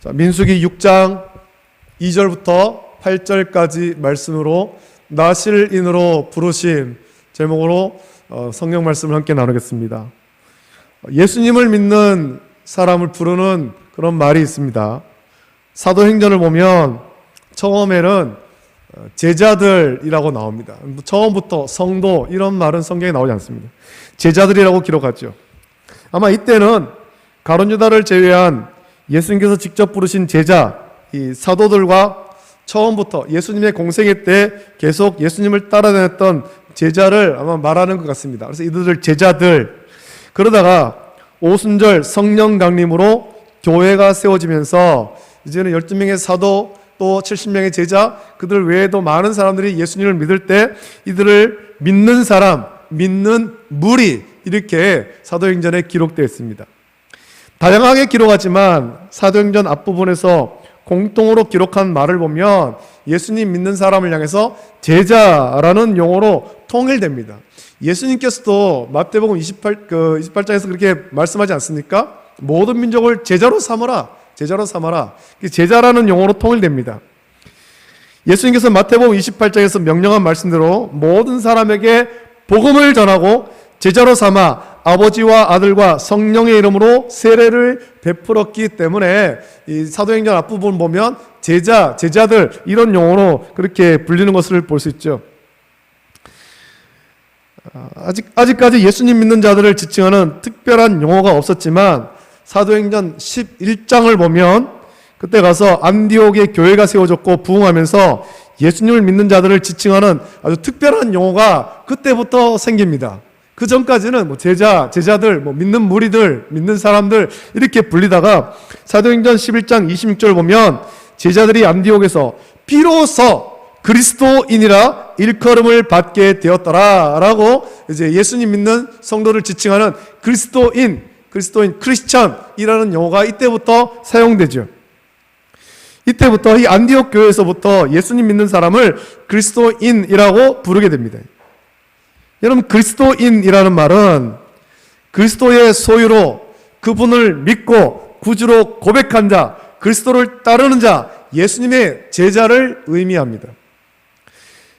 자, 민수기 6장 2절부터 8절까지 말씀으로 나실인으로 부르심 제목으로 성경 말씀을 함께 나누겠습니다. 예수님을 믿는 사람을 부르는 그런 말이 있습니다. 사도행전을 보면 처음에는 제자들이라고 나옵니다. 처음부터 성도 이런 말은 성경에 나오지 않습니다. 제자들이라고 기록하죠. 아마 이때는 가룟 유다를 제외한 예수님께서 직접 부르신 제자, 이 사도들과 처음부터 예수님의 공생애 때 계속 예수님을 따라다녔던 제자를 아마 말하는 것 같습니다. 그래서 이들을 제자들, 그러다가 오순절 성령 강림으로 교회가 세워지면서 이제는 12명의 사도 또 70명의 제자, 그들 외에도 많은 사람들이 예수님을 믿을 때 이들을 믿는 사람, 믿는 무리, 이렇게 사도행전에 기록되어 있습니다. 다양하게 기록하지만 사도행전 앞부분에서 공통으로 기록한 말을 보면 예수님 믿는 사람을 향해서 제자라는 용어로 통일됩니다. 예수님께서도 마태복음 28장에서 그렇게 말씀하지 않습니까? 모든 민족을 제자로 삼아라. 제자로 삼아라. 제자라는 용어로 통일됩니다. 예수님께서 마태복음 28장에서 명령한 말씀대로 모든 사람에게 복음을 전하고 제자로 삼아 아버지와 아들과 성령의 이름으로 세례를 베풀었기 때문에 이 사도행전 앞부분 보면 제자들 이런 용어로 그렇게 불리는 것을 볼 수 있죠. 아직까지 예수님 믿는 자들을 지칭하는 특별한 용어가 없었지만 사도행전 11장을 보면 그때 가서 안디옥에 교회가 세워졌고 부흥하면서 예수님을 믿는 자들을 지칭하는 아주 특별한 용어가 그때부터 생깁니다. 그 전까지는 제자들, 믿는 무리들, 믿는 사람들 이렇게 불리다가 사도행전 11장 26절 보면 제자들이 안디옥에서 비로소 그리스도인이라 일컬음을 받게 되었더라 라고 이제 예수님 믿는 성도를 지칭하는 그리스도인, 크리스천이라는 용어가 이때부터 사용되죠. 이때부터 이 안디옥 교회에서부터 예수님 믿는 사람을 그리스도인이라고 부르게 됩니다. 여러분, 그리스도인이라는 말은 그리스도의 소유로 그분을 믿고 구주로 고백한 자, 그리스도를 따르는 자, 예수님의 제자를 의미합니다.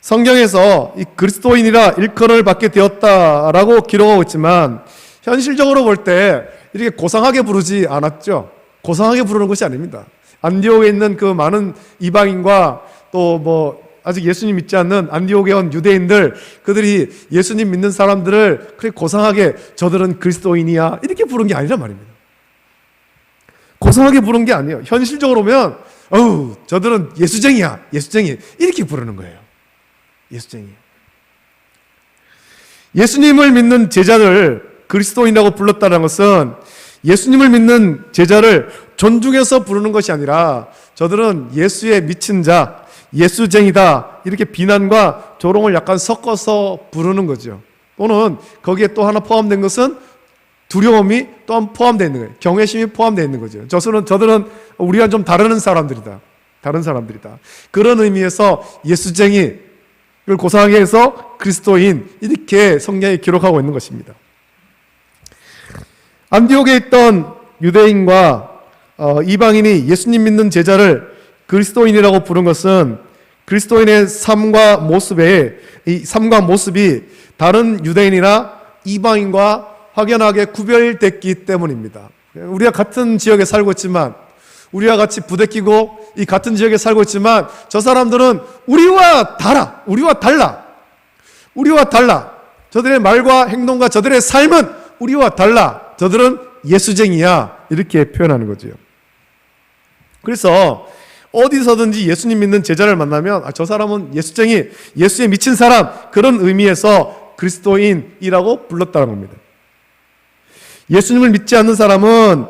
성경에서 이 그리스도인이라 일컬음을 받게 되었다라고 기록하고 있지만 현실적으로 볼 때 이렇게 고상하게 부르지 않았죠. 고상하게 부르는 것이 아닙니다. 안디옥에 있는 그 많은 이방인과 또 아직 예수님 믿지 않는 안디옥에 온 유대인들, 그들이 예수님 믿는 사람들을 그렇게 고상하게 저들은 그리스도인이야 이렇게 부른 게 아니란 말입니다. 고상하게 부른 게 아니에요. 현실적으로 보면 저들은 예수쟁이야, 예수쟁이 이렇게 부르는 거예요. 예수쟁이. 예수님을 믿는 제자를 그리스도인이라고 불렀다는 것은 예수님을 믿는 제자를 존중해서 부르는 것이 아니라 저들은 예수에 미친 자, 예수쟁이다 이렇게 비난과 조롱을 약간 섞어서 부르는 거죠. 또는 거기에 또 하나 포함된 것은 두려움이 또한 포함되어 있는 거예요. 경외심이 포함되어 있는 거죠. 저들은 우리와 좀 다른 사람들이다. 다른 사람들이다. 그런 의미에서 예수쟁이를 고상하게 해서 그리스도인 이렇게 성경에 기록하고 있는 것입니다. 안디옥에 있던 유대인과 이방인이 예수님 믿는 제자를 그리스도인이라고 부른 것은 그리스도인의 삶과 모습이 다른 유대인이나 이방인과 확연하게 구별됐기 때문입니다. 우리가 같은 지역에 살고 있지만, 우리와 같이 부대끼고 이 같은 지역에 살고 있지만 저 사람들은 우리와 달라. 저들의 말과 행동과 저들의 삶은 우리와 달라. 저들은 예수쟁이야. 이렇게 표현하는 거죠. 그래서 어디서든지 예수님 믿는 제자를 만나면 저 사람은 예수쟁이, 예수에 미친 사람, 그런 의미에서 그리스도인이라고 불렀다는 겁니다. 예수님을 믿지 않는 사람은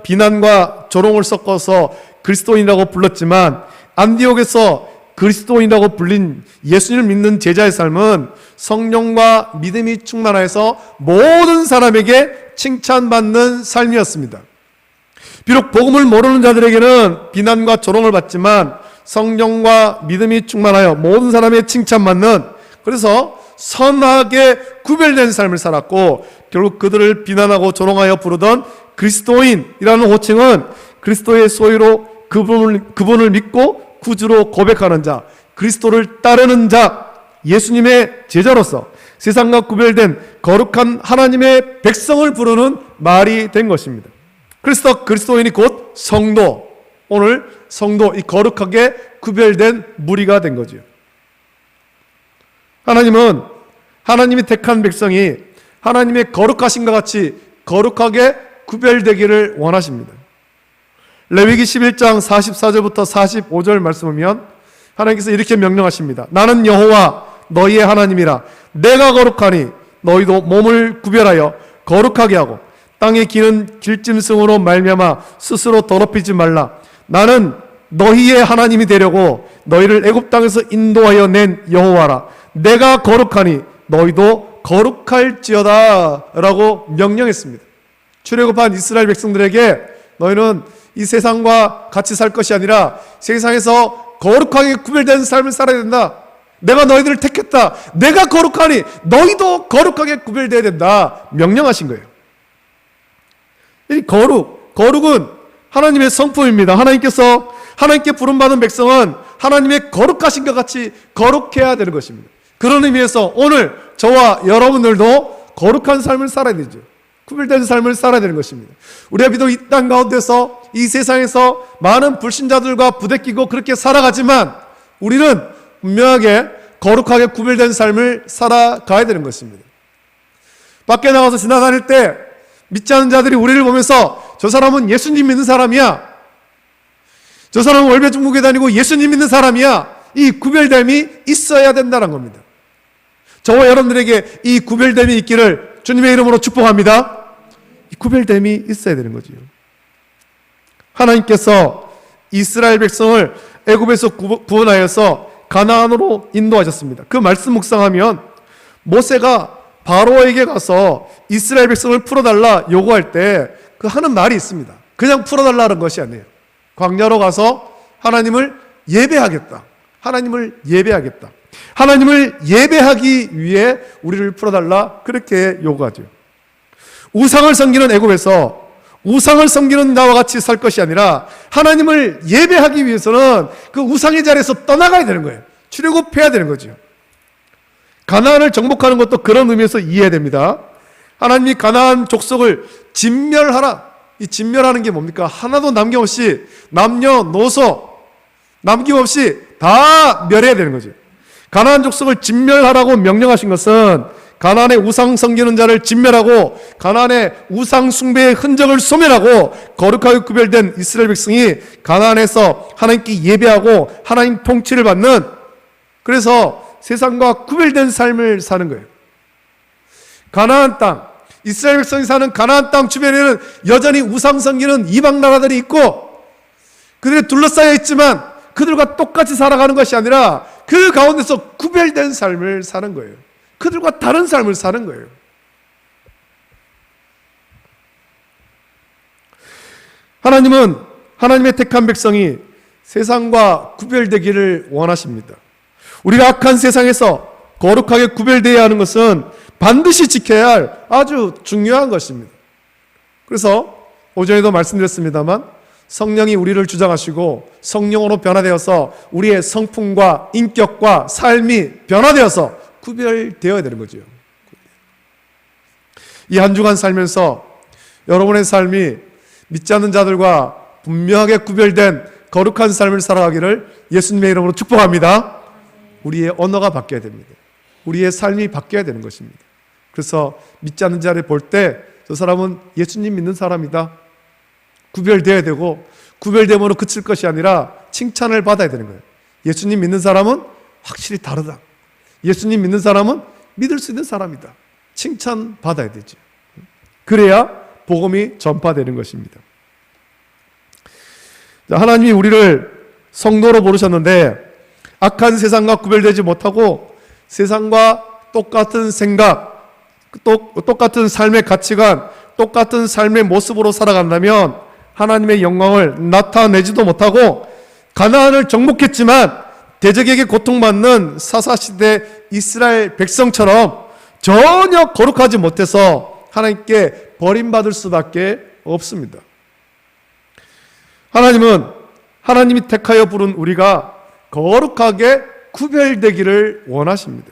비난과 조롱을 섞어서 그리스도인이라고 불렀지만 안디옥에서 그리스도인이라고 불린 예수님을 믿는 제자의 삶은 성령과 믿음이 충만하여서 모든 사람에게 칭찬받는 삶이었습니다. 비록 복음을 모르는 자들에게는 비난과 조롱을 받지만 성령과 믿음이 충만하여 모든 사람의 칭찬받는, 그래서 선하게 구별된 삶을 살았고 결국 그들을 비난하고 조롱하여 부르던 그리스도인이라는 호칭은 그리스도의 소유로 그분을 믿고 구주로 고백하는 자, 그리스도를 따르는 자, 예수님의 제자로서 세상과 구별된 거룩한 하나님의 백성을 부르는 말이 된 것입니다. 그래서 그리스도인이 곧 성도, 오늘 성도, 이 거룩하게 구별된 무리가 된 거죠. 하나님은 하나님이 택한 백성이 하나님의 거룩하신과 같이 거룩하게 구별되기를 원하십니다. 레위기 11장 44절부터 45절 말씀하면 하나님께서 이렇게 명령하십니다. 나는 여호와 너희의 하나님이라. 내가 거룩하니 너희도 몸을 구별하여 거룩하게 하고 땅에 기는 길짐승으로 말미암아 스스로 더럽히지 말라. 나는 너희의 하나님이 되려고 너희를 애굽 땅에서 인도하여 낸 여호와라. 내가 거룩하니 너희도 거룩할지어다 라고 명령했습니다. 출애굽한 이스라엘 백성들에게 너희는 이 세상과 같이 살 것이 아니라 세상에서 거룩하게 구별된 삶을 살아야 된다. 내가 너희들을 택했다. 내가 거룩하니 너희도 거룩하게 구별되어야 된다. 명령하신 거예요. 이 거룩은 하나님의 성품입니다. 하나님께 부름받은 백성은 하나님의 거룩하신 것 같이 거룩해야 되는 것입니다. 그런 의미에서 오늘 저와 여러분들도 거룩한 삶을 살아야 되죠. 구별된 삶을 살아야 되는 것입니다. 우리가 비록 이 땅 가운데서 이 세상에서 많은 불신자들과 부대끼고 그렇게 살아가지만 우리는 분명하게 거룩하게 구별된 삶을 살아가야 되는 것입니다. 밖에 나가서 지나다닐 때 믿지 않는 자들이 우리를 보면서 저 사람은 예수님 믿는 사람이야, 저 사람은 월배 중국에 다니고 예수님 믿는 사람이야, 이 구별됨이 있어야 된다는 겁니다. 저와 여러분들에게 이 구별됨이 있기를 주님의 이름으로 축복합니다. 이 구별됨이 있어야 되는 거지요. 하나님께서 이스라엘 백성을 애굽에서 구원하여서 가나안으로 인도하셨습니다. 그 말씀 묵상하면 모세가 바로에게 가서 이스라엘 백성을 풀어달라 요구할 때 그 하는 말이 있습니다. 그냥 풀어달라는 것이 아니에요. 광야로 가서 하나님을 예배하겠다. 하나님을 예배하겠다. 하나님을 예배하기 위해 우리를 풀어달라 그렇게 요구하죠. 우상을 섬기는 애굽에서 우상을 섬기는 나와 같이 살 것이 아니라 하나님을 예배하기 위해서는 그 우상의 자리에서 떠나가야 되는 거예요. 출애굽해야 되는 거죠. 가나안을 정복하는 것도 그런 의미에서 이해해야 됩니다. 하나님이 가나안 족속을 진멸하라. 이 진멸하는 게 뭡니까? 하나도 남김없이 남녀노소 남김없이 다 멸해야 되는 거죠. 가나안 족속을 진멸하라고 명령하신 것은 가나안의 우상 섬기는 자를 진멸하고 가나안의 우상 숭배의 흔적을 소멸하고 거룩하게 구별된 이스라엘 백성이 가나안에서 하나님께 예배하고 하나님 통치를 받는, 그래서 세상과 구별된 삶을 사는 거예요. 가나안 땅, 이스라엘 백성이 사는 가나안 땅 주변에는 여전히 우상 섬기는 이방 나라들이 있고 그들이 둘러싸여 있지만 그들과 똑같이 살아가는 것이 아니라 그 가운데서 구별된 삶을 사는 거예요. 그들과 다른 삶을 사는 거예요. 하나님은 하나님의 택한 백성이 세상과 구별되기를 원하십니다. 우리가 악한 세상에서 거룩하게 구별되어야 하는 것은 반드시 지켜야 할 아주 중요한 것입니다. 그래서 오전에도 말씀드렸습니다만 성령이 우리를 주장하시고 성령으로 변화되어서 우리의 성품과 인격과 삶이 변화되어서 구별되어야 되는 거죠. 이 한 주간 살면서 여러분의 삶이 믿지 않는 자들과 분명하게 구별된 거룩한 삶을 살아가기를 예수님의 이름으로 축복합니다. 우리의 언어가 바뀌어야 됩니다. 우리의 삶이 바뀌어야 되는 것입니다. 그래서 믿지 않는 자를 볼 때 저 사람은 예수님 믿는 사람이다. 구별되어야 되고 구별됨으로 그칠 것이 아니라 칭찬을 받아야 되는 거예요. 예수님 믿는 사람은 확실히 다르다. 예수님 믿는 사람은 믿을 수 있는 사람이다. 칭찬받아야 되죠. 그래야 복음이 전파되는 것입니다. 하나님이 우리를 성도로 부르셨는데 악한 세상과 구별되지 못하고 세상과 똑같은 생각, 똑같은 삶의 가치관, 똑같은 삶의 모습으로 살아간다면 하나님의 영광을 나타내지도 못하고 가나안을 정복했지만 대적에게 고통받는 사사시대 이스라엘 백성처럼 전혀 거룩하지 못해서 하나님께 버림받을 수밖에 없습니다. 하나님은 하나님이 택하여 부른 우리가 거룩하게 구별되기를 원하십니다.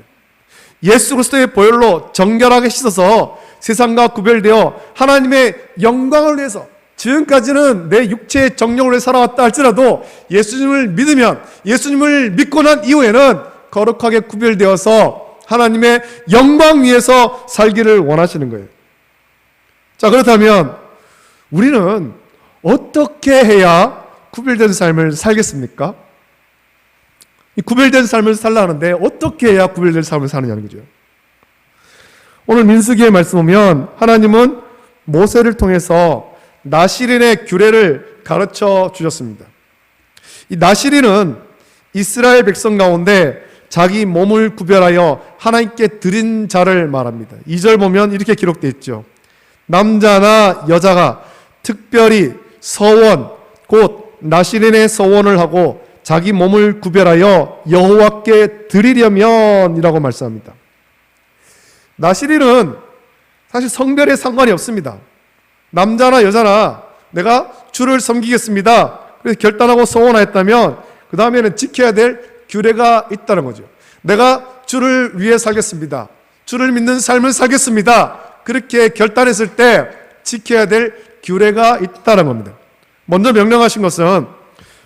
예수 그리스도의 보혈로 정결하게 씻어서 세상과 구별되어 하나님의 영광을 위해서, 지금까지는 내 육체의 정욕을 위해 살아왔다 할지라도 예수님을 믿으면, 예수님을 믿고 난 이후에는 거룩하게 구별되어서 하나님의 영광 위에서 살기를 원하시는 거예요. 자, 그렇다면 우리는 어떻게 해야 구별된 삶을 살겠습니까? 이 구별된 삶을 살라는데 어떻게 해야 구별된 삶을 사느냐는 거죠. 오늘 민수기의 말씀 보면 하나님은 모세를 통해서 나시린의 규례를 가르쳐 주셨습니다. 이 나시린은 이스라엘 백성 가운데 자기 몸을 구별하여 하나님께 드린 자를 말합니다. 2절 보면 이렇게 기록되어 있죠. 남자나 여자가 특별히 서원, 곧 나시린의 서원을 하고 자기 몸을 구별하여 여호와께 드리려면 이라고 말씀합니다. 나시린은 사실 성별에 상관이 없습니다. 남자나 여자나 내가 주를 섬기겠습니다. 그래서 결단하고 서원하였다면 그 다음에는 지켜야 될 규례가 있다는 거죠. 내가 주를 위해 살겠습니다. 주를 믿는 삶을 살겠습니다. 그렇게 결단했을 때 지켜야 될 규례가 있다는 겁니다. 먼저 명령하신 것은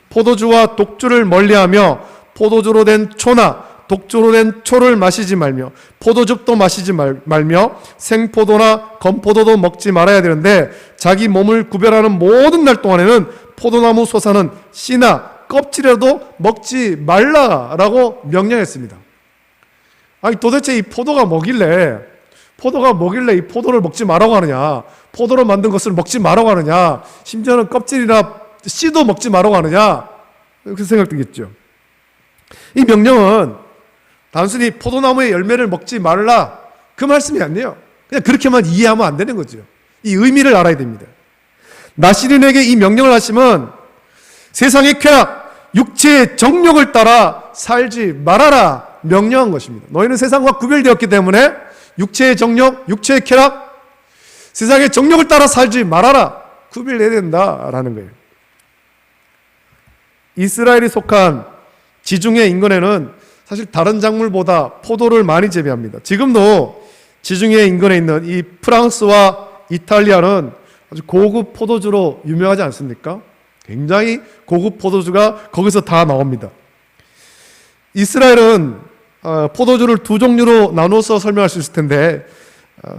포도주와 독주를 멀리하며 포도주로 된 초나 독주로 된 초를 마시지 말며 포도즙도 마시지 말며 생포도나 건포도도 먹지 말아야 되는데 자기 몸을 구별하는 모든 날 동안에는 포도나무 솟아는 씨나 껍질이라도 먹지 말라라고 명령했습니다. 아니 도대체 이 포도가 뭐길래 이 포도를 먹지 말라고 하느냐, 포도로 만든 것을 먹지 말라고 하느냐, 심지어는 껍질이나 씨도 먹지 말라고 하느냐, 그렇게 생각되겠죠. 이 명령은 단순히 포도나무의 열매를 먹지 말라 그 말씀이 아니에요. 그냥 그렇게만 이해하면 안 되는 거죠. 이 의미를 알아야 됩니다. 나시린에게 이 명령을 하시면 세상의 쾌락, 육체의 정욕을 따라 살지 말아라 명령한 것입니다. 너희는 세상과 구별되었기 때문에 육체의 정욕, 육체의 쾌락, 세상의 정욕을 따라 살지 말아라, 구별해야 된다라는 거예요. 이스라엘이 속한 지중해 인근에는 사실 다른 작물보다 포도를 많이 재배합니다. 지금도 지중해 인근에 있는 이 프랑스와 이탈리아는 아주 고급 포도주로 유명하지 않습니까? 굉장히 고급 포도주가 거기서 다 나옵니다. 이스라엘은 포도주를 두 종류로 나눠서 설명할 수 있을 텐데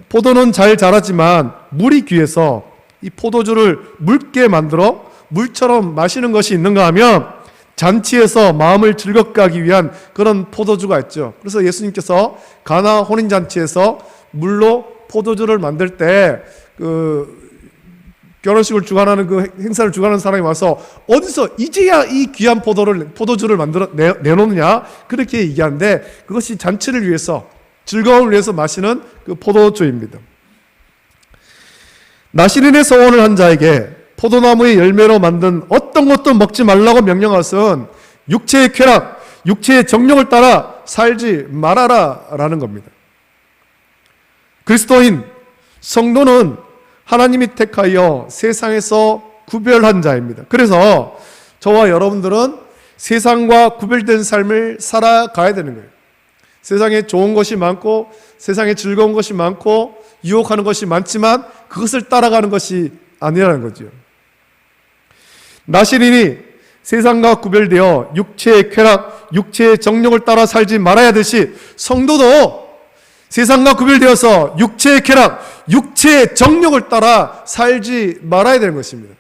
포도는 잘 자라지만 물이 귀해서 이 포도주를 묽게 만들어 물처럼 마시는 것이 있는가 하면 잔치에서 마음을 즐겁게 하기 위한 그런 포도주가 있죠. 그래서 예수님께서 가나 혼인잔치에서 물로 포도주를 만들 때 결혼식을 주관하는 그 행사를 주관하는 사람이 와서 어디서 이제야 이 귀한 포도주를 만들어 내놓느냐 그렇게 얘기하는데 그것이 잔치를 위해서 즐거움을 위해서 마시는 그 포도주입니다. 나시린의 서원을 한 자에게 포도나무의 열매로 만든 어떤 것도 먹지 말라고 명령한 것은 육체의 쾌락, 육체의 정욕을 따라 살지 말아라 라는 겁니다. 그리스도인 성도는 하나님이 택하여 세상에서 구별한 자입니다. 그래서 저와 여러분들은 세상과 구별된 삶을 살아가야 되는 거예요. 세상에 좋은 것이 많고 세상에 즐거운 것이 많고 유혹하는 것이 많지만 그것을 따라가는 것이 아니라는 거죠. 나시린이 세상과 구별되어 육체의 쾌락, 육체의 정욕을 따라 살지 말아야 하듯이 성도도 세상과 구별되어서 육체의 쾌락, 육체의 정욕을 따라 살지 말아야 되는 것입니다.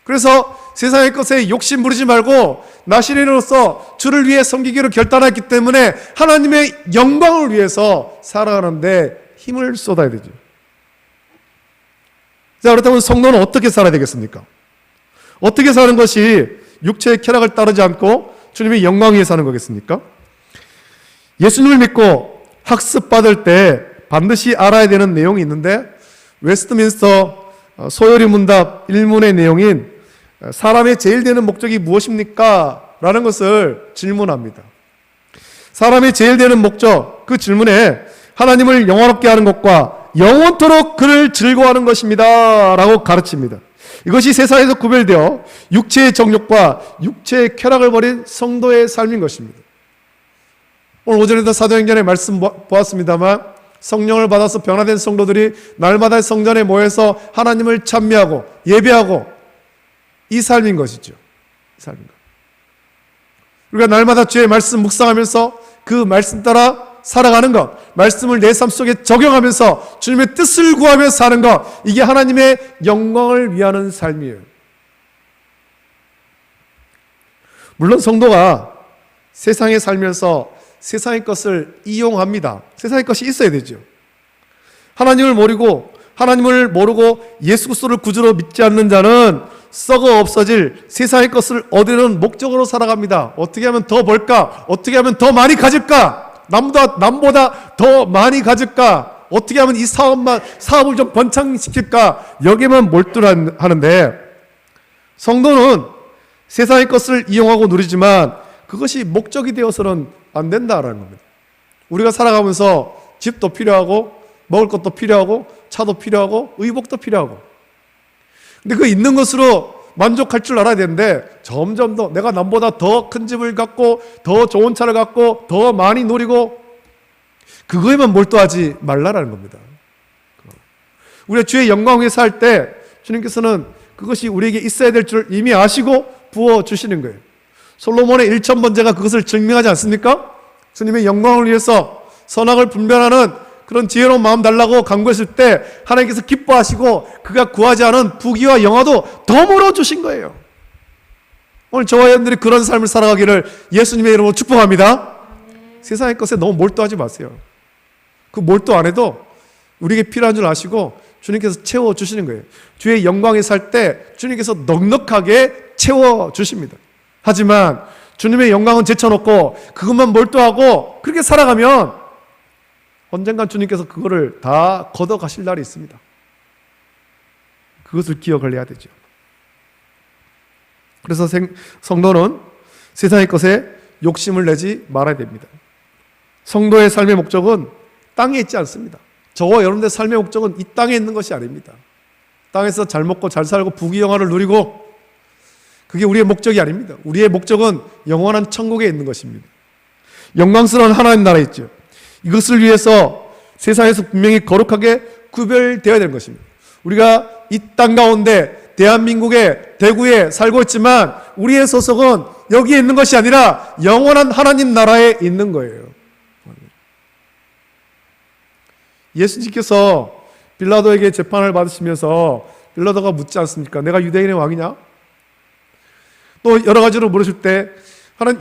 그래서 세상의 것에 욕심 부리지 말고 나시린으로서 주를 위해 섬기기로 결단했기 때문에 하나님의 영광을 위해서 살아가는데 힘을 쏟아야 되죠. 자, 그렇다면 성도는 어떻게 살아야 되겠습니까? 어떻게 사는 것이 육체의 쾌락을 따르지 않고 주님의 영광 위에 사는 거겠습니까? 예수님을 믿고 학습받을 때 반드시 알아야 되는 내용이 있는데 웨스트민스터 소요리 문답 1문의 내용인 사람의 제일 되는 목적이 무엇입니까? 라는 것을 질문합니다. 사람의 제일 되는 목적, 그 질문에 하나님을 영화롭게 하는 것과 영원토록 그를 즐거워하는 것입니다 라고 가르칩니다. 이것이 세상에서 구별되어 육체의 정욕과 육체의 쾌락을 버린 성도의 삶인 것입니다. 오늘 오전에도 사도행전의 말씀 보았습니다만 성령을 받아서 변화된 성도들이 날마다 성전에 모여서 하나님을 찬미하고 예배하고 이 삶인 것이죠. 이 삶인 것. 우리가 날마다 주의 말씀 묵상하면서 그 말씀 따라 살아가는 것, 말씀을 내 삶 속에 적용하면서 주님의 뜻을 구하며 사는 것, 이게 하나님의 영광을 위하는 삶이에요. 물론 성도가 세상에 살면서 세상의 것을 이용합니다. 세상의 것이 있어야 되죠. 하나님을 모르고 예수 그리스도를 구주로 믿지 않는 자는 썩어 없어질 세상의 것을 얻으려는 목적으로 살아갑니다. 어떻게 하면 더 벌까? 어떻게 하면 더 많이 가질까? 남보다 더 많이 가질까? 어떻게 하면 이 사업을 좀 번창시킬까? 여기에만 몰두하는데, 성도는 세상의 것을 이용하고 누리지만 그것이 목적이 되어서는 안 된다라는 겁니다. 우리가 살아가면서 집도 필요하고 먹을 것도 필요하고 차도 필요하고 의복도 필요하고, 근데 그 있는 것으로 만족할 줄 알아야 되는데 점점 더 내가 남보다 더 큰 집을 갖고 더 좋은 차를 갖고 더 많이 누리고 그거에만 몰두하지 말라라는 겁니다. 우리가 주의 영광 위에 살 때 주님께서는 그것이 우리에게 있어야 될 줄 이미 아시고 부어주시는 거예요. 솔로몬의 1000번제가 그것을 증명하지 않습니까? 주님의 영광을 위해서 선악을 분별하는 그런 지혜로운 마음 달라고 간구했을 때 하나님께서 기뻐하시고 그가 구하지 않은 부귀와 영화도 덤으로 주신 거예요. 오늘 저와 여러분들이 그런 삶을 살아가기를 예수님의 이름으로 축복합니다. 세상의 것에 너무 몰두하지 마세요. 그 몰두 안 해도 우리에게 필요한 줄 아시고 주님께서 채워주시는 거예요. 주의 영광에 살 때 주님께서 넉넉하게 채워주십니다. 하지만 주님의 영광은 제쳐놓고 그것만 몰두하고 그렇게 살아가면 언젠간 주님께서 그거를 다 걷어가실 날이 있습니다. 그것을 기억을 해야 되죠. 그래서 성도는 세상의 것에 욕심을 내지 말아야 됩니다. 성도의 삶의 목적은 땅에 있지 않습니다. 저와 여러분들의 삶의 목적은 이 땅에 있는 것이 아닙니다. 땅에서 잘 먹고 잘 살고 부귀영화를 누리고 그게 우리의 목적이 아닙니다. 우리의 목적은 영원한 천국에 있는 것입니다. 영광스러운 하나님 나라에 있죠. 이것을 위해서 세상에서 분명히 거룩하게 구별되어야 되는 것입니다. 우리가 이 땅 가운데 대한민국의 대구에 살고 있지만 우리의 소속은 여기에 있는 것이 아니라 영원한 하나님 나라에 있는 거예요. 예수님께서 빌라도에게 재판을 받으시면서 빌라도가 묻지 않습니까? 내가 유대인의 왕이냐? 또 여러 가지로 물으실 때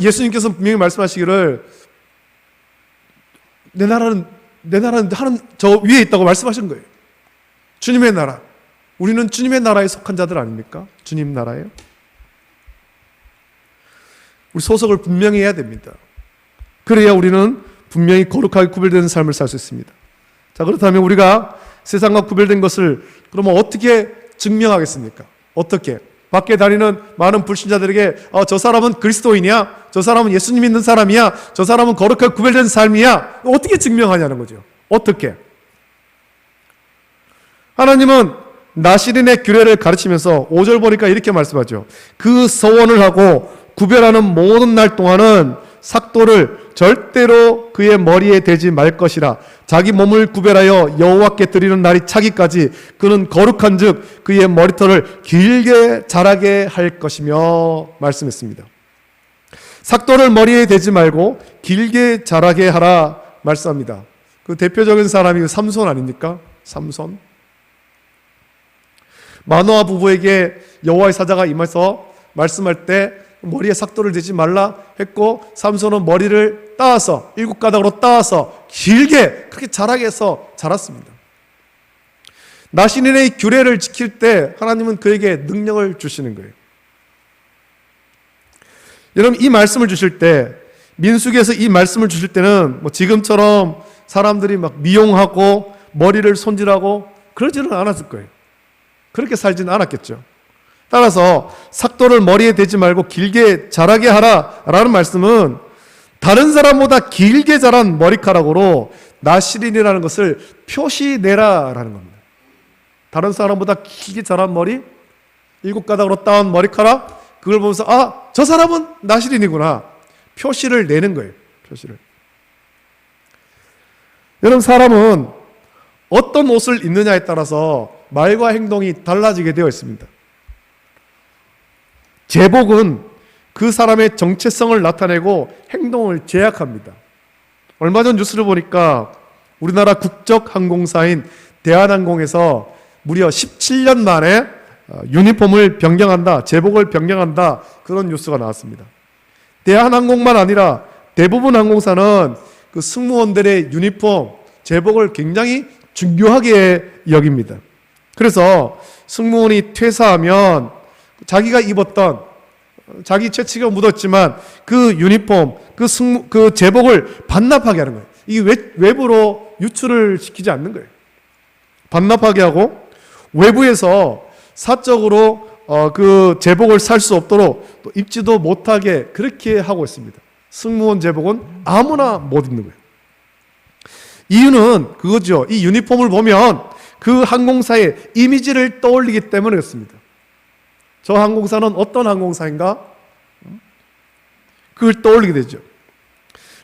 예수님께서 분명히 말씀하시기를 내 나라는 하는 저 위에 있다고 말씀하신 거예요. 주님의 나라. 우리는 주님의 나라에 속한 자들 아닙니까? 주님 나라예요. 우리 소속을 분명히 해야 됩니다. 그래야 우리는 분명히 거룩하게 구별되는 삶을 살 수 있습니다. 자, 그렇다면 우리가 세상과 구별된 것을 그러면 어떻게 증명하겠습니까? 어떻게? 밖에 다니는 많은 불신자들에게 저 사람은 그리스도인이야? 저 사람은 예수님 믿는 사람이야? 저 사람은 거룩하게 구별된 삶이야? 어떻게 증명하냐는 거죠. 어떻게? 하나님은 나시린의 규례를 가르치면서 5절 보니까 이렇게 말씀하죠. 그 서원을 하고 구별하는 모든 날 동안은 삭도를 절대로 그의 머리에 대지 말 것이라. 자기 몸을 구별하여 여호와께 드리는 날이 차기까지 그는 거룩한즉 그의 머리털을 길게 자라게 할 것이며 말씀했습니다. 삭도를 머리에 대지 말고 길게 자라게 하라 말씀합니다. 그 대표적인 사람이 삼손 아닙니까? 삼손. 마노아 부부에게 여호와의 사자가 임해서 말씀할 때 머리에 삭도를 대지 말라 했고 삼손은 머리를 따서 7가닥으로 따서 길게 그렇게 자라게 해서 자랐습니다. 나시린의 규례를 지킬 때 하나님은 그에게 능력을 주시는 거예요. 여러분 이 말씀을 주실 때 민수기에서 이 말씀을 주실 때는 뭐 지금처럼 사람들이 막 미용하고 머리를 손질하고 그러지는 않았을 거예요. 그렇게 살지는 않았겠죠. 따라서 삭도를 머리에 대지 말고 길게 자라게 하라라는 말씀은 다른 사람보다 길게 자란 머리카락으로 나시린이라는 것을 표시내라라는 겁니다. 다른 사람보다 길게 자란 머리, 일곱 가닥으로 따온 머리카락, 그걸 보면서 아, 저 사람은 나실인이구나. 표시를 내는 거예요. 표시를. 여러분, 사람은 어떤 옷을 입느냐에 따라서 말과 행동이 달라지게 되어 있습니다. 제복은 그 사람의 정체성을 나타내고 행동을 제약합니다. 얼마 전 뉴스를 보니까 우리나라 국적 항공사인 대한항공에서 무려 17년 만에 유니폼을 변경한다, 제복을 변경한다, 그런 뉴스가 나왔습니다. 대한항공만 아니라 대부분 항공사는 그 승무원들의 유니폼, 제복을 굉장히 중요하게 여깁니다. 그래서 승무원이 퇴사하면 자기가 입었던, 자기 채취가 묻었지만 그 유니폼, 그 제복을 반납하게 하는 거예요. 이게 외부로 유출을 시키지 않는 거예요. 반납하게 하고 외부에서 사적으로 그 제복을 살 수 없도록 또 입지도 못하게 그렇게 하고 있습니다. 승무원 제복은 아무나 못 입는 거예요. 이유는 그거죠. 이 유니폼을 보면 그 항공사의 이미지를 떠올리기 때문에 그렇습니다. 저 항공사는 어떤 항공사인가? 그걸 떠올리게 되죠.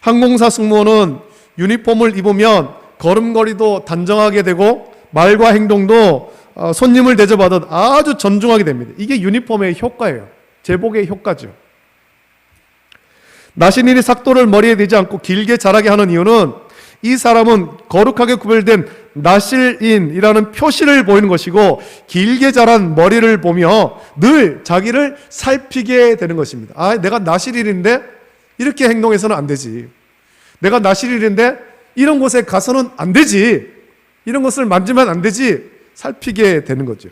항공사 승무원은 유니폼을 입으면 걸음걸이도 단정하게 되고 말과 행동도 손님을 대접하듯 아주 존중하게 됩니다. 이게 유니폼의 효과예요. 제복의 효과죠. 나신인이 삭도를 머리에 대지 않고 길게 자라게 하는 이유는 이 사람은 거룩하게 구별된 나실인이라는 표시를 보이는 것이고, 길게 자란 머리를 보며 늘 자기를 살피게 되는 것입니다. 아, 내가 나실인인데 이렇게 행동해서는 안 되지. 내가 나실인인데 이런 곳에 가서는 안 되지. 이런 것을 만지면 안 되지. 살피게 되는 거죠.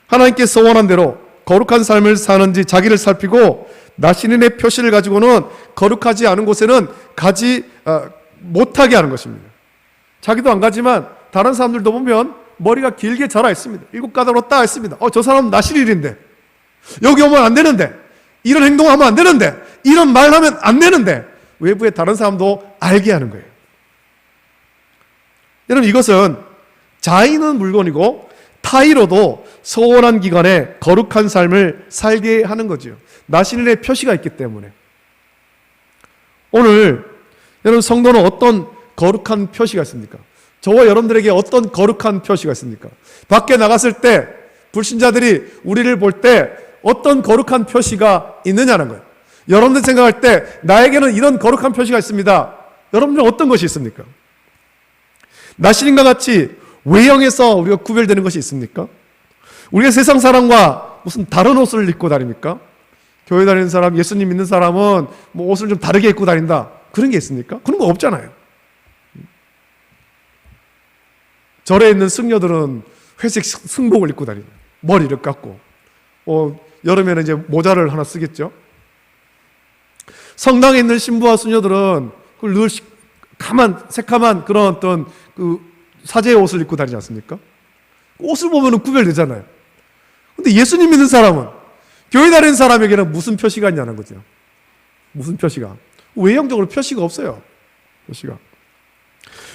하나님께 소원한 대로 거룩한 삶을 사는지 자기를 살피고, 나신인의 표시를 가지고는 거룩하지 않은 곳에는 가지 못하게 하는 것입니다. 자기도 안 가지만 다른 사람들도 보면 머리가 길게 자라 있습니다. 일곱 가닥으로 따 있습니다. 저 사람은 나실인인데, 여기 오면 안 되는데, 이런 행동하면 안 되는데, 이런 말하면 안 되는데, 외부의 다른 사람도 알게 하는 거예요. 여러분, 이것은 자의는 물론이고 타의로도 소원한 기간에 거룩한 삶을 살게 하는 거죠. 나신인의 표시가 있기 때문에. 오늘 여러분, 성도는 어떤 거룩한 표시가 있습니까? 저와 여러분들에게 어떤 거룩한 표시가 있습니까? 밖에 나갔을 때 불신자들이 우리를 볼 때 어떤 거룩한 표시가 있느냐는 거예요. 여러분들 생각할 때 나에게는 이런 거룩한 표시가 있습니다. 여러분들은 어떤 것이 있습니까? 나신인과 같이 외형에서 우리가 구별되는 것이 있습니까? 우리가 세상 사람과 무슨 다른 옷을 입고 다닙니까? 교회 다니는 사람, 예수님 믿는 사람은 뭐 옷을 좀 다르게 입고 다닌다, 그런 게 있습니까? 그런 거 없잖아요. 절에 있는 승려들은 회색 승복을 입고 다니고 머리를 깎고, 여름에는 이제 모자를 하나 쓰겠죠. 성당에 있는 신부와 수녀들은 그걸 늘 새카만 그런 어떤 그 사제의 옷을 입고 다니지 않습니까? 옷을 보면 구별되잖아요. 근데 예수님 믿는 사람은, 교회 다니는 사람에게는 무슨 표시가 있냐는 거죠. 무슨 표시가? 외형적으로 표시가 없어요. 표시가.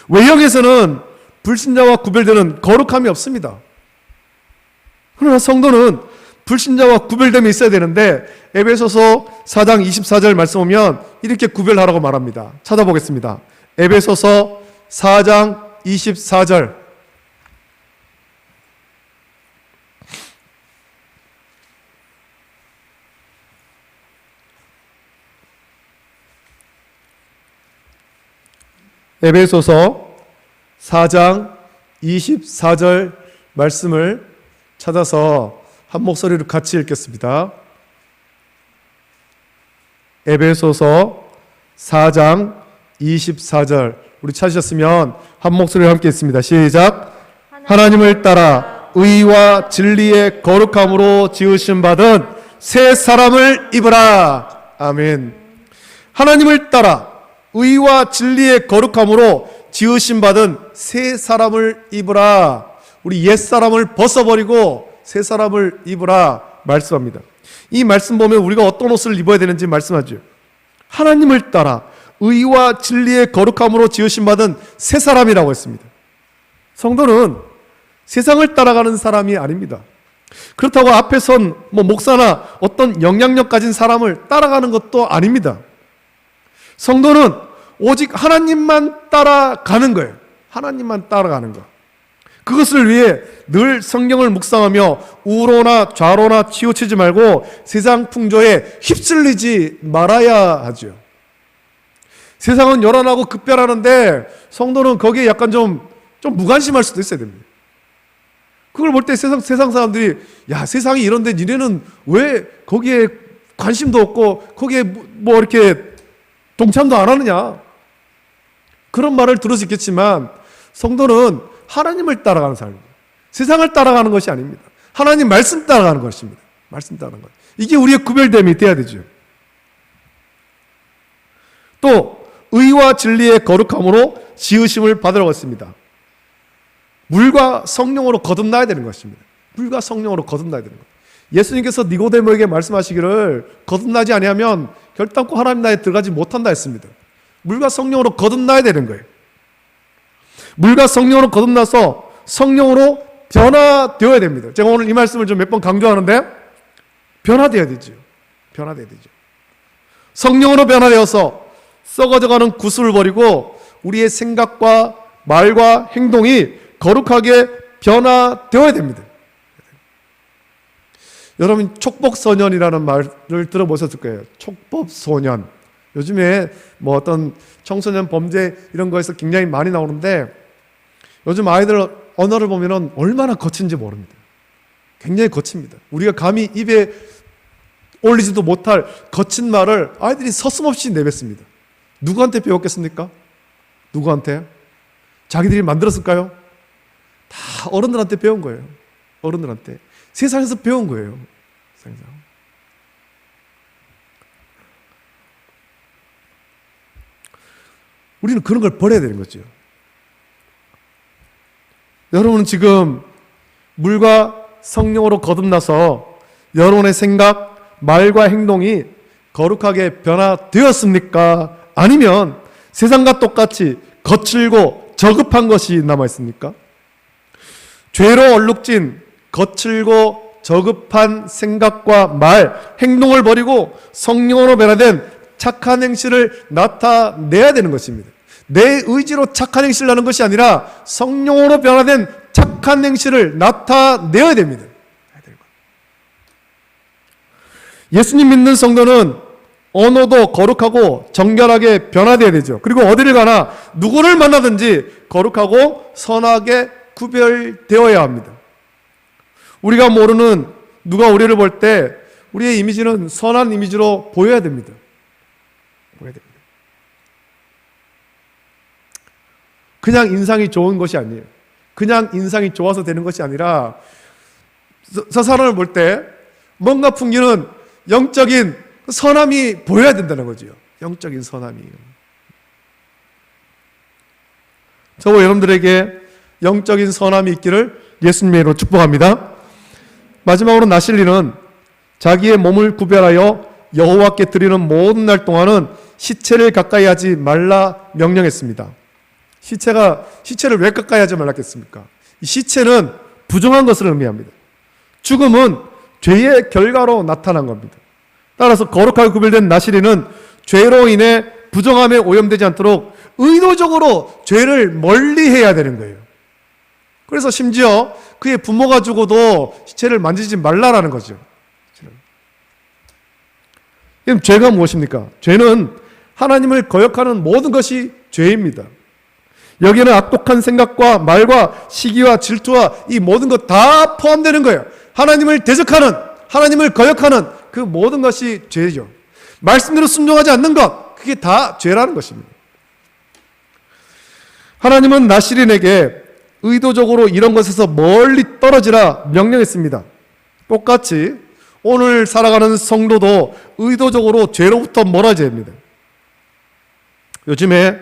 외형에서는 불신자와 구별되는 거룩함이 없습니다. 그러나 성도는 불신자와 구별됨이 있어야 되는데, 에베소서 4장 24절 말씀 보면 이렇게 구별하라고 말합니다. 찾아보겠습니다. 에베소서 4장 24절. 에베소서 4장 24절 말씀을 찾아서 한 목소리로 같이 읽겠습니다. 에베소서 4장 24절, 우리 찾으셨으면 한 목소리로 함께 읽습니다. 시작. 하나님을 따라 의와 진리의 거룩함으로 지으신 받은 새 사람을 입으라. 아멘. 하나님을 따라 의와 진리의 거룩함으로 지으신 받은 새 사람을 입으라. 우리 옛 사람을 벗어버리고 새 사람을 입으라 말씀합니다. 이 말씀 보면 우리가 어떤 옷을 입어야 되는지 말씀하죠. 하나님을 따라 의와 진리의 거룩함으로 지으신 받은 새 사람이라고 했습니다. 성도는 세상을 따라가는 사람이 아닙니다. 그렇다고 앞에 선 목사나 어떤 영향력 가진 사람을 따라가는 것도 아닙니다. 성도는 오직 하나님만 따라가는 거예요. 하나님만 따라가는 거. 그것을 위해 늘 성경을 묵상하며 우로나 좌로나 치우치지 말고 세상 풍조에 휩쓸리지 말아야 하죠. 세상은 요란하고 급변하는데 성도는 거기에 약간 좀 무관심할 수도 있어야 됩니다. 그걸 볼 때 세상 사람들이 야, 세상이 이런데 니네는 왜 거기에 관심도 없고 거기에 뭐 이렇게 동참도 안 하느냐, 그런 말을 들을 수 있겠지만 성도는 하나님을 따라가는 사람입니다. 세상을 따라가는 것이 아닙니다. 하나님 말씀 따라가는 것입니다. 말씀 따라가는 것. 이게 우리의 구별됨이 돼야 되죠. 또 의와 진리의 거룩함으로 지으심을 받으라고 했습니다. 물과 성령으로 거듭나야 되는 것입니다. 물과 성령으로 거듭나야 되는 것. 예수님께서 니고데모에게 말씀하시기를 거듭나지 아니하면 결단코 하나님 나라에 들어가지 못한다 했습니다. 물과 성령으로 거듭나야 되는 거예요. 물과 성령으로 거듭나서 성령으로 변화되어야 됩니다. 제가 오늘 이 말씀을 좀 몇 번 강조하는데 변화되어야 되죠. 변화되어야 되죠. 성령으로 변화되어서 썩어져가는 구슬을 버리고 우리의 생각과 말과 행동이 거룩하게 변화되어야 됩니다. 여러분 촉법소년이라는 말을 들어보셨을 거예요. 촉법소년. 요즘에 어떤 청소년 범죄 이런 거에서 굉장히 많이 나오는데 요즘 아이들 언어를 보면 얼마나 거친지 모릅니다. 굉장히 거칩니다. 우리가 감히 입에 올리지도 못할 거친 말을 아이들이 서슴없이 내뱉습니다. 누구한테 배웠겠습니까? 누구한테? 자기들이 만들었을까요? 다 어른들한테 배운 거예요. 어른들한테. 세상에서 배운 거예요. 세상에서. 우리는 그런 걸 버려야 되는 거죠. 여러분은 지금 물과 성령으로 거듭나서 여러분의 생각, 말과 행동이 거룩하게 변화되었습니까? 아니면 세상과 똑같이 거칠고 저급한 것이 남아있습니까? 죄로 얼룩진 거칠고 저급한 생각과 말, 행동을 버리고 성령으로 변화된 착한 행실을 나타내야 되는 것입니다. 내 의지로 착한 행실을 하는 것이 아니라 성령으로 변화된 착한 행실을 나타내야 됩니다. 예수님 믿는 성도는 언어도 거룩하고 정결하게 변화되어야 되죠. 그리고 어디를 가나 누구를 만나든지 거룩하고 선하게 구별되어야 합니다. 우리가 모르는 누가 우리를 볼 때 우리의 이미지는 선한 이미지로 보여야 됩니다. 보여야 됩니다. 그냥 인상이 좋은 것이 아니에요. 그냥 인상이 좋아서 되는 것이 아니라 저 사람을 볼 때 뭔가 풍기는 영적인 선함이 보여야 된다는 거죠. 영적인 선함이. 저와 여러분들에게 영적인 선함이 있기를 예수님의 이름으로 축복합니다. 마지막으로 나실리는 자기의 몸을 구별하여 여호와께 드리는 모든 날 동안은 시체를 가까이 하지 말라 명령했습니다. 시체를 왜 가까이 하지 말랐겠습니까? 이 시체는 부정한 것을 의미합니다. 죽음은 죄의 결과로 나타난 겁니다. 따라서 거룩하게 구별된 나실이는 죄로 인해 부정함에 오염되지 않도록 의도적으로 죄를 멀리해야 되는 거예요. 그래서 심지어 그의 부모가 죽어도 시체를 만지지 말라라는 거죠. 그럼 죄가 무엇입니까? 죄는 하나님을 거역하는 모든 것이 죄입니다. 여기에는 악독한 생각과 말과 시기와 질투와 이 모든 것 다 포함되는 거예요. 하나님을 대적하는, 하나님을 거역하는 그 모든 것이 죄죠. 말씀대로 순종하지 않는 것, 그게 다 죄라는 것입니다. 하나님은 나실인에게 의도적으로 이런 것에서 멀리 떨어지라 명령했습니다. 똑같이 오늘 살아가는 성도도 의도적으로 죄로부터 멀어져야 합니다. 요즘에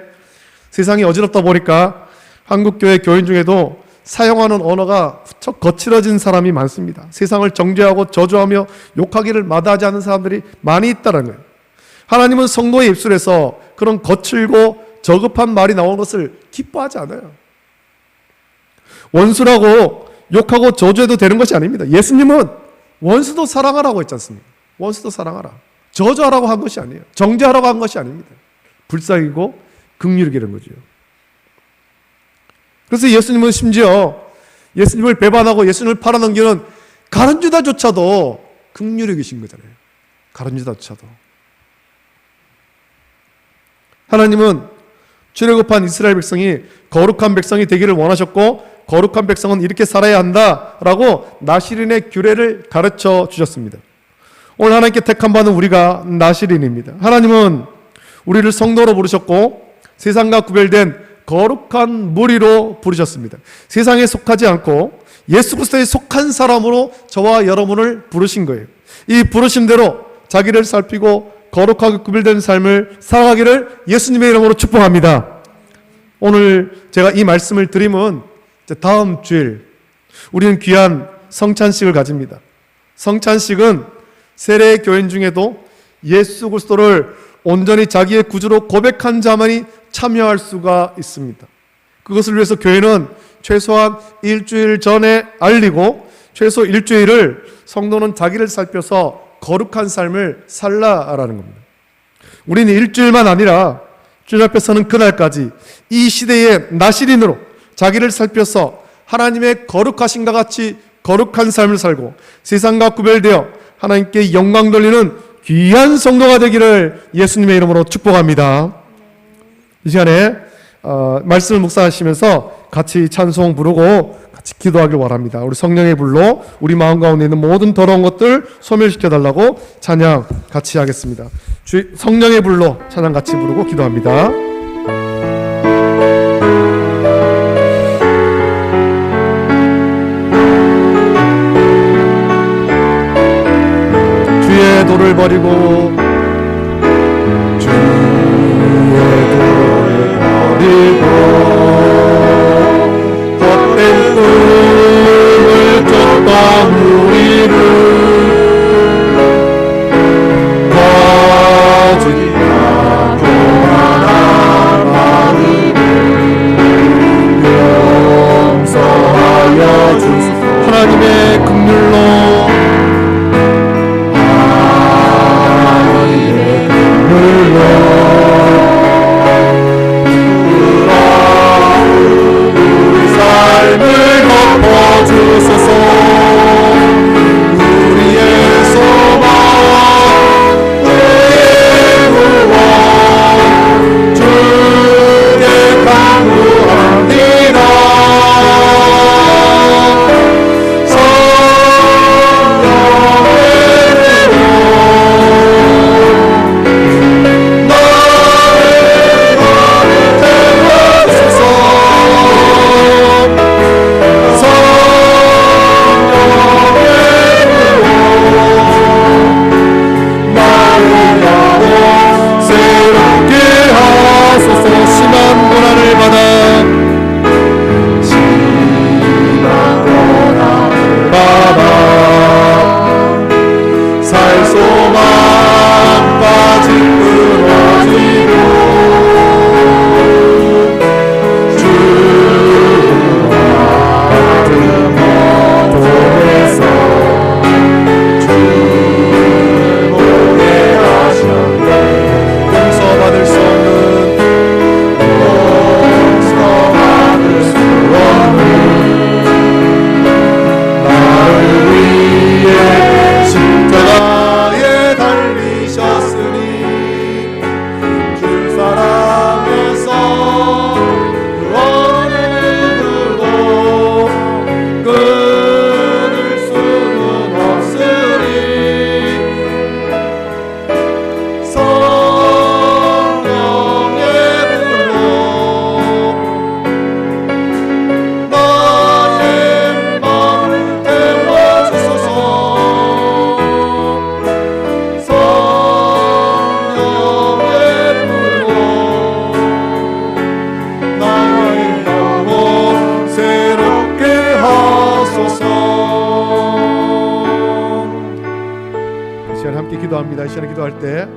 세상이 어지럽다 보니까 한국교회 교인 중에도 사용하는 언어가 무척 거칠어진 사람이 많습니다. 세상을 정죄하고 저주하며 욕하기를 마다하지 않는 사람들이 많이 있다는 거예요. 하나님은 성도의 입술에서 그런 거칠고 저급한 말이 나오는 것을 기뻐하지 않아요. 원수라고 욕하고 저주해도 되는 것이 아닙니다. 예수님은 원수도 사랑하라고 했지 않습니까? 원수도 사랑하라. 저주하라고 한 것이 아니에요. 정죄하라고 한 것이 아닙니다. 불쌍히고 긍휼히 기른 거죠. 그래서 예수님은 심지어 예수님을 배반하고 예수님을 팔아넘기는 가룟 유다조차도 긍휼히 계신 거잖아요. 가룟 유다조차도. 하나님은 출애굽한 이스라엘 백성이 거룩한 백성이 되기를 원하셨고, 거룩한 백성은 이렇게 살아야 한다라고 나시린의 규례를 가르쳐 주셨습니다. 오늘 하나님께 택한 바는 우리가 나시린입니다. 하나님은 우리를 성도로 부르셨고 세상과 구별된 거룩한 무리로 부르셨습니다. 세상에 속하지 않고 예수 그리스도에 속한 사람으로 저와 여러분을 부르신 거예요. 이 부르심대로 자기를 살피고 거룩하게 구별된 삶을 살아가기를 예수님의 이름으로 축복합니다. 오늘 제가 이 말씀을 드리면 다음 주일 우리는 귀한 성찬식을 가집니다. 성찬식은 세례 교인 중에도 예수 그리스도를 온전히 자기의 구주로 고백한 자만이 참여할 수가 있습니다. 그것을 위해서 교회는 최소한 일주일 전에 알리고 최소 일주일을 성도는 자기를 살펴서 거룩한 삶을 살라라는 겁니다. 우리는 일주일만 아니라 주님 앞에 서는 그날까지 이 시대의 나시린으로 자기를 살펴서 하나님의 거룩하신과 같이 거룩한 삶을 살고 세상과 구별되어 하나님께 영광 돌리는 귀한 성도가 되기를 예수님의 이름으로 축복합니다. 이 시간에 말씀을 묵상하시면서 같이 찬송 부르고 같이 기도하길 바랍니다. 우리 성령의 불로 우리 마음 가운데 있는 모든 더러운 것들 소멸시켜 달라고 찬양 같이 하겠습니다. 성령의 불로 찬양 같이 부르고 기도합니다. 주의 도를 버리고 헛된 꿈을 쫓던 우리를 거짓과 교만한 마음을 용서하여 주소서. 하나님의 긍휼로 삶을 덮어주소서. 우리의 소망, 우리의 구원 주께 간구합니다. 기도합니다. 이 시간에 기도할 때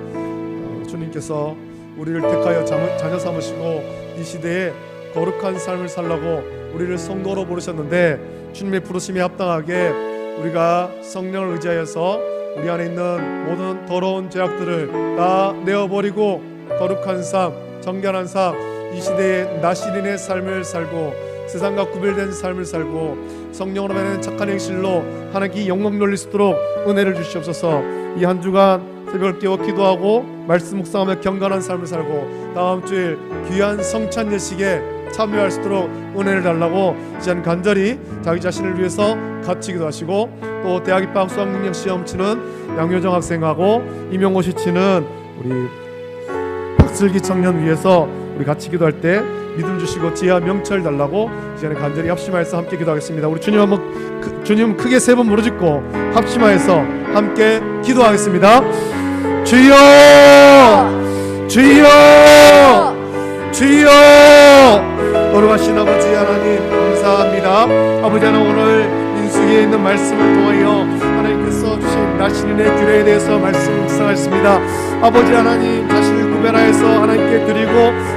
주님께서 우리를 택하여 자녀 삼으시고 이 시대에 거룩한 삶을 살라고 우리를 성도로 부르셨는데 주님의 부르심에 합당하게 우리가 성령을 의지하여서 우리 안에 있는 모든 더러운 죄악들을 다 내어버리고 거룩한 삶, 정결한 삶, 이 시대의 나시린의 삶을 살고 세상과 구별된 삶을 살고 성령으로 말하는 착한 행실로 하나님께 영광 돌릴 수 있도록 은혜를 주시옵소서. 이 한 주간 새벽을 깨워 기도하고 말씀 묵상하며 경건한 삶을 살고 다음 주일 귀한 성찬 예식에 참여할 수 있도록 은혜를 달라고 이제는 간절히 자기 자신을 위해서 같이 기도하시고, 또 대학 입학 수학능력 시험 치는 양효정 학생하고 임용호 씨 치는 우리 박슬기 청년 위해서 우리 같이 기도할 때 믿음 주시고 지혜와 명철 달라고 이제는 간절히 합심하여서 함께 기도하겠습니다. 우리 주님 한번 주님 크게 세 번 부르짖고 합심하여서 함께 기도하겠습니다. 주여, 주여, 주여. 거룩하신 아버지 하나님 감사합니다. 아버지 하나님, 오늘 민수기에 있는 말씀을 통하여 하나님께서 주신 나시린의 규례에 대해서 말씀 묵상하였습니다. 아버지 하나님, 자신을 구별하여서 하나님께 드리고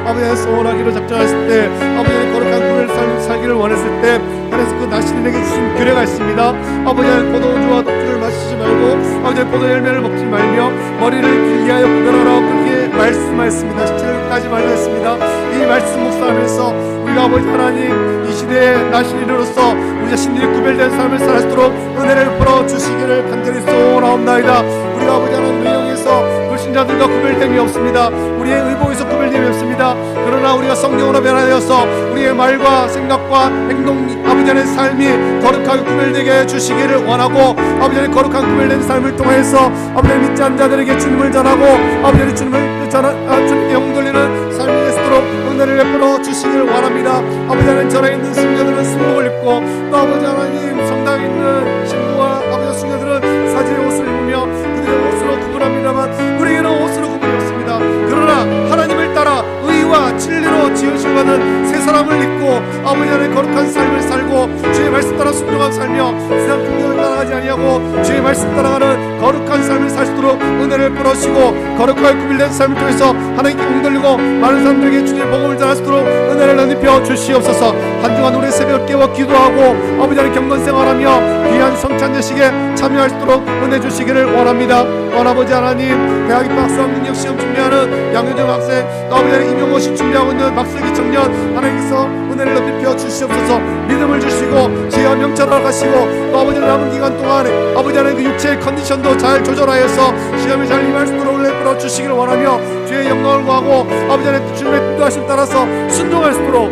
아버지 하나님 소원하기로 작정했을 때, 아버지 하나님 거룩한 구별 살기를 원했을 때 하나님께서 그 나시린에게 주신 규례가 있습니다. 아버지 하나님, 포도주와 떡주를 마시지 말고 아버지 하나님 포도 열매를 먹지 말며 머리를 길게 하여 구별하라고 그렇게 말씀하였습니다. 십자가를 따지 말라 했습니다. 이 말씀 묵상하면서 우리가 아버지 하나님 이 시대의 나시린으로서 우리 자신들이 구별된 삶을 살 수 있도록 은혜를 베풀어 주시기를 간절히 소원하옵나이다. 우리가 아버지 하나님 외형에서 불신자들과 구별됨이 없습니다. 우리의 의복에서 구별됨이 없습니다. 그러나 우리가 성령으로 변화되어서 우리의 말과 생각과 행동, 아버지 하나님의 삶이 거룩하게 구별되게 해 주시기를 원하고, 아버지 하나님 거룩한 구별된 삶을 통해서 아버지 하나님 믿지 않는 자들에게 주님을 전하고 아버지 하나님 주님께 영 돌리는 삶이 되도록 은혜를 베풀어 주시기를 원합니다. 아버지 하나님, 전에 있는 승려들은 승복을 입고 또 아버지 하나님 성당에 있는 신부와 아버지 승려들은 사제의 옷을 입으며 그들의 옷으로 구분합니다만 우리에게는 옷으로 구분이 없습니다. 그러나 하나님을 따라 의와 진리로 지으신 받은 새 사람을 입고 아버지 하나님 거룩한 삶을 살고 주의 말씀 따라 순종하고 살며 세상 풍경을 따라가지 아니하고 주의 말씀 따라가는 거룩한 삶을 살 수 있도록 은혜를 베풀어주시고, 거룩하게 구별된 삶을 통해서 하나님께 공돌리고 많은 사람들에게 주의 복음을 전할 수 있도록 은혜를 넓혀 주시옵소서. 한 주간 우리 새벽 깨워 기도하고 아버지 하나님 경건생활하며 귀한 성찬 예식에 참여할 수 있도록 은혜 주시기를 원합니다. 아버지 하나님, 대학 입학 수학능력 시험 준비하는 양효정 학생, 또 아버지 하나님 임용호 씨 준비하고 있는 박슬기 청년, 하나님께서 은혜를 넓혀 주시옵소서. 믿음을 주시고 지혜와 명철을 하시고 또 아버지 남은 기간 동안 아버지 하나님 그 육체의 컨디션도 잘 조절하여서 시험에 잘 임할 수 있도록 은혜를 베풀어 주시기를 원하며 주의 영광을 구하고 아버지 하나님 주님의 뜻하심 따라서 순종할 수 있도록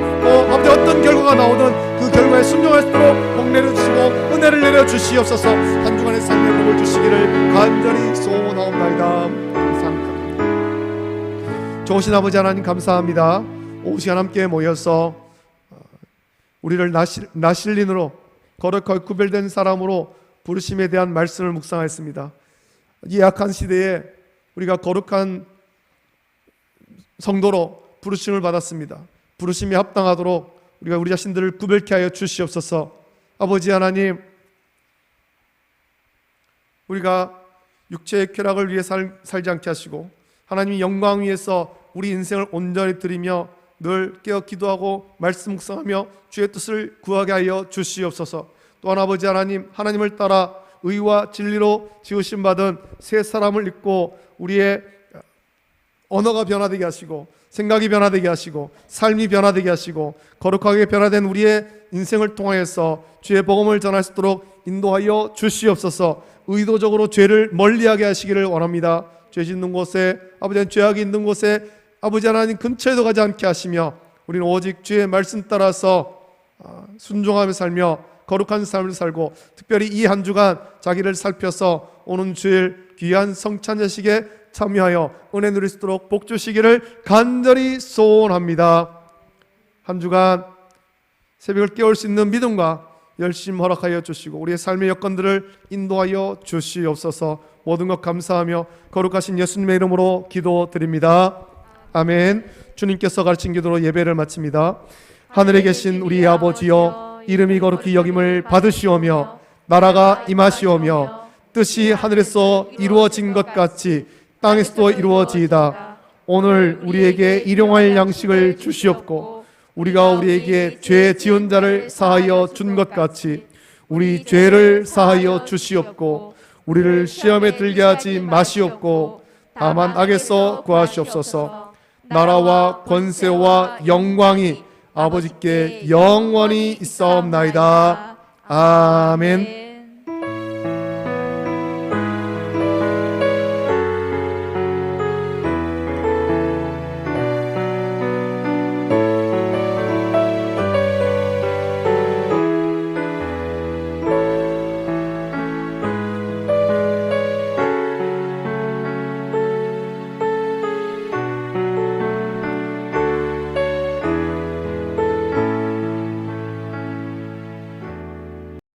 아버지 어떤 결과가 나오든 그 결과에 순종할 수 있도록 복내려 주시고 은혜를 내려 주시옵소서. 한 주간의 삶의 복을 주시기를 간절히 소원하옵나이다. 감사합니다. 좋으신 아버지 하나님 감사합니다. 오후 시간 함께 모여서 우리를 나실린으로 거룩하게 구별된 사람으로 부르심에 대한 말씀을 묵상했습니다. 이 약한 시대에 우리가 거룩한 성도로 부르심을 받았습니다. 부르심에 합당하도록 우리가 우리 자신들을 구별케 하여 주시옵소서. 아버지 하나님, 우리가 육체의 쾌락을 위해 살지 않게 하시고 하나님의 영광 위해서 우리 인생을 온전히 드리며 늘 깨어 기도하고 말씀 묵상하며 주의 뜻을 구하게 하여 주시옵소서. 또한 아버지 하나님, 하나님을 따라 의와 진리로 지으심 받은 새 사람을 입고 우리의 언어가 변화되게 하시고 생각이 변화되게 하시고 삶이 변화되게 하시고 거룩하게 변화된 우리의 인생을 통하여서 주의 복음을 전할 수 있도록 인도하여 주시옵소서. 의도적으로 죄를 멀리하게 하시기를 원합니다. 죄 짓는 곳에, 아버지 하나님 죄악이 있는 곳에 아버지 하나님 근처에도 가지 않게 하시며 우리는 오직 주의 말씀 따라서 순종하며 살며 거룩한 삶을 살고, 특별히 이 한 주간 자기를 살펴서 오는 주일 귀한 성찬 예식에 참여하여 은혜 누릴 수 있도록 복 주시기를 간절히 소원합니다. 한 주간 새벽을 깨울 수 있는 믿음과 열심 허락하여 주시고 우리의 삶의 여건들을 인도하여 주시옵소서. 모든 것 감사하며 거룩하신 예수님의 이름으로 기도드립니다. 아멘. 주님께서 가르친 기도로 예배를 마칩니다. 하늘에 계신 우리 아버지여, 이름이 거룩히 여김을 받으시오며 나라가 임하시오며 뜻이 하늘에서 이루어진 것 같이 땅에서도 이루어지이다. 오늘 우리에게 일용할 양식을 주시옵고 우리가 우리에게 죄 지은 자를 사하여 준 것 같이 우리 죄를 사하여 주시옵고 우리를 시험에 들게 하지 마시옵고 다만 악에서 구하시옵소서. 나라와 권세와 영광이 아버지께 영원히 있사옵나이다. 아멘.